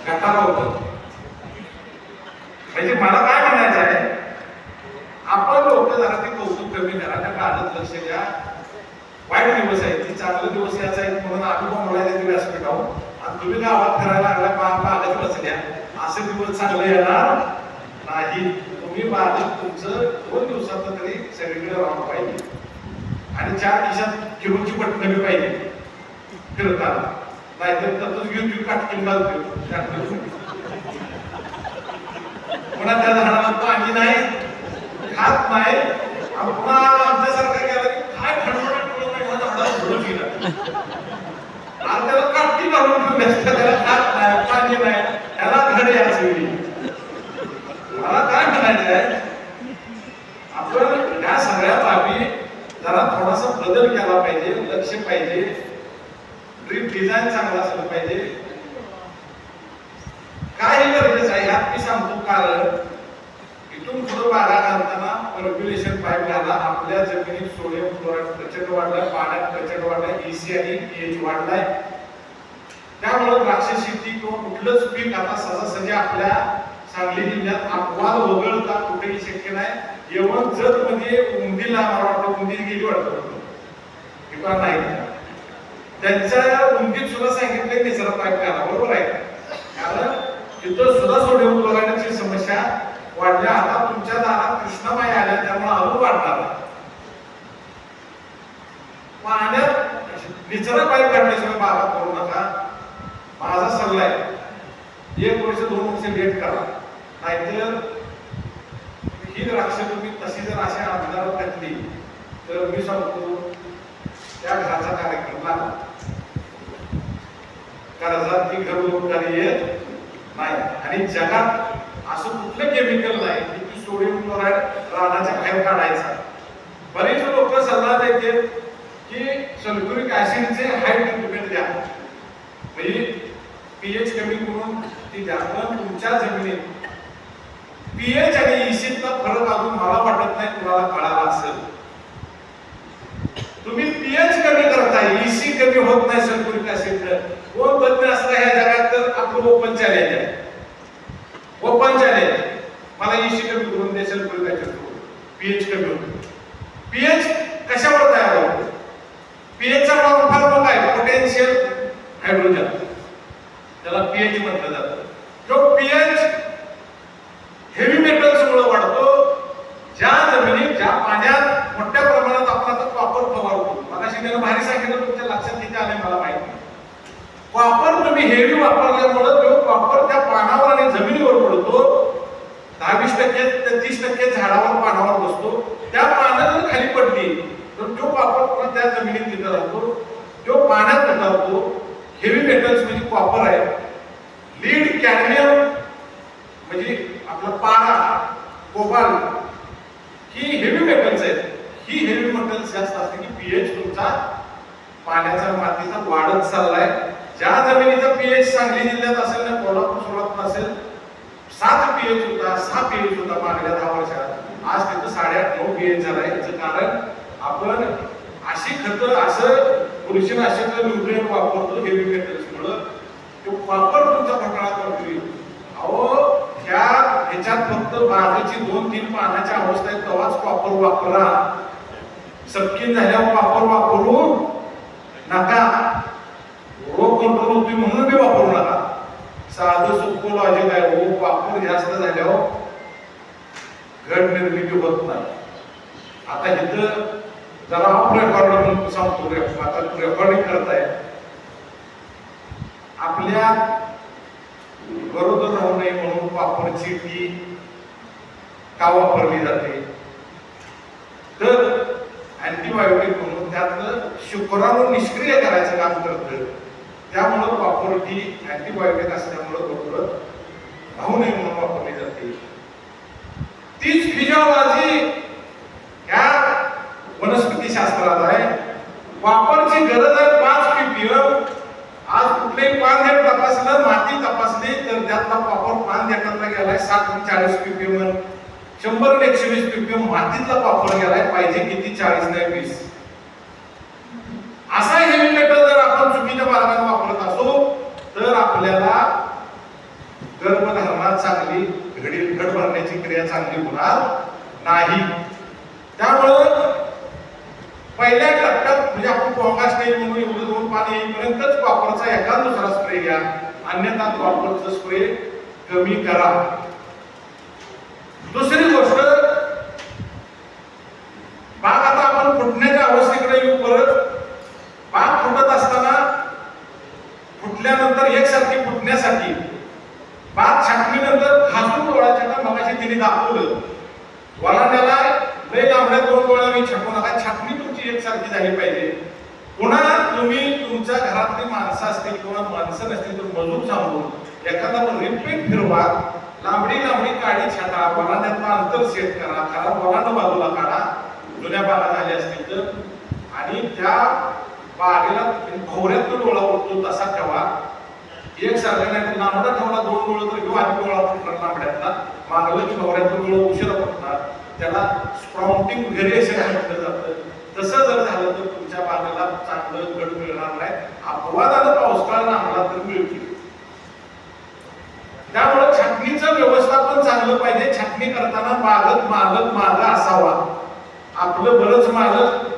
गटाला होतं. म्हणजे मला काय म्हणायचं आहे, आपण लोक जरा ते कौतुक कमी करा, त्या काळात लक्ष द्या. वाईट दिवस आहे ती, चांगले दिवस याचा आहे म्हणून आम्ही पण बोलायला ते व्यासपीठावर आणि तुम्ही गावात फिरायला लागला बागत बसल्या, असे दिवस चांगले येणार नाही. तुम्ही बागत तुमचं 2 दिवसात तरी सगळीकडे राहून पाहिजे आणि 4 खिशात किलोची पटकन पाहिजे फिरताना, नाहीतर तसंच घेऊन घेऊन काटकीन घालतो. पुन्हा त्या झाडाला पाणी नाही, खात नाही, पुन्हा आमच्यासारखा गेला की काय खडखड त्याला काटकी घालून ठेवली, त्याला खात नाही, पाणी नाही, त्याला घडे असली. मला काय म्हणायचं आहे, आपण या सगळ्या बाबी जरा थोडासा बदल केला पाहिजे, लक्ष पाहिजे, ड्रीप डिझाईन चांगला असलं पाहिजे. काय गरजेचं आहे ह्यात मी सांगतो. कारण इथून पुढे बागा घालताना पर्क्युलेशन पाईप घाला. आपल्या जमिनीत सोडियम क्लोराईड प्रचंड वाढलाय, पाण्यात प्रचंड वाढलाय, EC आणि pH वाढलाय. त्यामुळे द्राक्ष शेती किंवा कुठलंच पीक आता सहजासहजी आपल्या सांगली जिल्ह्यात अपवाद वगळता कुठेही शक्य नाही. येवण जत मध्ये उंदीला मला वाटतं उंदी गेली वाटतं किंवा नाही, त्यांच्या उंदीत सुद्धा सांगितलं निसर्ग पाईप घाला. बरोबर आहे, कारण तिथं सुद्धा सोडियम क्लोराईडची समस्या वाढल्या. आता तुमच्या दारात कृष्णाबाई आल्या त्यामुळे अजून वाढणार. पाण्यात निचरा पाईप घातल्याशिवाय बागा करू नका. माझा सल्ला आहे, 1 वर्ष 2 वर्ष लेट करा, नाहीतर ही द्राक्ष तुम्ही तशी जर अशा अंधारात घातली तर मी सांगतो त्या घराचा कार्यक्रम लागला. कर्जात ती घर उभारणी येत नाही. आणि जगात असं कुठलं केमिकल नाही की सोडियम क्लोराईड रानाच्या बाहेर काढायचा. बरेच लोक सल्ला देतात की सल्फ्युरिक ऍसिडचे हाय ट्रीटमेंट द्या, म्हणजे pH कमी करून ती द्या. पण तुमच्या जमिनीत pH आणि EC चा फरक अजून मला वाटत नाही तुम्हाला कळाला असेल. तुम्ही pH कमी करताय, EC कमी होत नाही सल्फ्युरिक ऍसिडने. कोण तज्ञ असता ह्या जगात तर आपलं ओपन चॅलेंज आहे. ओपन चॅलेंज, मला EC कमी करून दे, सल्फ्युरिक ऍसिड pH कमी होतो. pH कशावर तयार होतो? pH चा फॉर्म्युला काय? पोटेन्शियल हायड्रोजन, त्याला pH म्हटलं जातं. जो pH हेवी मेटल्स मुळे वाढतो. ज्या जमिनीत ज्या पाण्यात मोठ्या प्रमाणात आपण आता कॉपर फवारतो, मगाशी त्यानं भारी सांगितलं, तुमच्या लक्षात किती आलंय मला माहित नाही. कॉपर तुम्ही हेवी वापरल्यामुळे तो कॉपर त्या पानावर आणि जमिनीवर पडतो. 10-20% ते 30% झाडावर पानावर बसतो. त्या पानं जर खाली पडली तर तो कॉपर पुन्हा त्या जमिनीत तिथं राहतो, तो पाण्यात उतरतो. हेवी मेटल्स म्हणजे कॉपर आहे, लीड, कॅडमियम म्हणजे आपला पारा, कोबाल्ट, ही हेवी मेटल्स आहेत. ही हेवी मेटल्स जास्त असते की pH तुमचा पाण्याचा मातीचा वाढत चाललाय. ज्या जमिनीचा pH सांगली जिल्ह्यात असेल ना, कोल्हापूर सोलापूर असेल, 7 pH होता, 6 pH होता मागल्या 10 वर्षात, आज तिथं 8.5-9 pH झालाय. याचं कारण आपण अशी खतं, असं बुरशीनाशक न्यूट्रिएंट वापरतो हेवी मेटल्स मुळे. तो वापर तुमचा घोटाळा करतोय. अहो ह्याच्यात फक्त बागेची 2-3 पानाच्या अवस्था आहेत तेव्हाच कॉपर वापरा. सपकीन झाल्यावर कॉपर वापरू नका. रोग कंट्रोल होतोय म्हणून बी वापरू नका. साधं सोपं लॉजिक आहे. रोग वापर जास्त झाल्यावर घट निर्मिती होत नाही. आता इथं जरा ऑफ रेकॉर्ड म्हणून सांगतो, आता रेकॉर्डिंग करताय. आपल्या गरोदर राहू नये म्हणून कॉपरची टी का वापरली जाते? तर अँटीबायोटिक म्हणून त्यातलं शुक्राणू निष्क्रिय करायचं काम करतं. त्यामुळं कॉपर टी अँटीबायोटिक असल्यामुळं गरोदर राहू नये म्हणून वापरली जाते. तीच फिजिओलॉजी ह्या वनस्पती शास्त्रात आहे. कॉपरची गरज आहे 5 ppm. आज कुठलेही पान देठ तपासलं, माती तपासली तर त्यातला कॉपर पान देठातला गेलाय 60-40 ppm. 100-120 ppm मातीतला कॉपर गेलाय. पाहिजे किती? 40 नाही 20. असा हेवी मेटल जर आपण चुकीच्या मार्गाने वापरत असो तर आपल्याला गर्भधारणा चांगली घड भरण्याची क्रिया चांगली होणार नाही. त्यामुळं पहिल्या टप्प्यात म्हणजे आपण पोंगा स्टेज म्हणून एवढं दोन पाणी येईपर्यंतच कॉपरचा एका दुसरा स्प्रे घ्या, अन्यथा कॉपरचा स्प्रे कमी करा. दुसरी गोष्ट, बाग आता आपण फुटण्याच्या अवस्थेकडे येऊ. परत बाग फुटत असताना फुटल्यानंतर एकसारखी फुटण्यासाठी बाग छाटणीनंतर खाजून डोळ्याच्या मगाशी तिने दाखवलं, वलांड्याला लय लांबड्या दोन डोळ्यांनी छाटू नका. छाटणी तुमची एकसारखी झाली पाहिजे. पुन्हा तुम्ही तुमच्या घरातली माणसं असतील किंवा माणसं नसतील तर मजूर सांगून एखादा रिपीट फिरवा, लांबडी काडी छाटा, वलांड्यातलं अंतर सेट करा, खराब वलांड बाजूला काढा जुन्या बागा झाल्या असतील तर, आणि त्या बागेला भोवऱ्यातून डोळा उठतो तसा ठेवा. एक सारखा नाही तर लांबडा ठेवला दोन डोळं तर घेऊ आणि डोळा फुटणार लांबड्यातला, मागलं की भोवऱ्यातून डोळं उशिरा फुटणार. त्याला स्प्राउटिंग व्हेरिएशन म्हटलं जातं. तसं जर झालं तर तुमच्या बागेला चांगलं घड मिळणार नाही. अपवादानं पावसाळा लागला तर मिळतील. त्यामुळे छाटणीचं व्यवस्थापन चांगलं पाहिजे. छाटणी करताना मागं असावा. आपलं बरंच मागं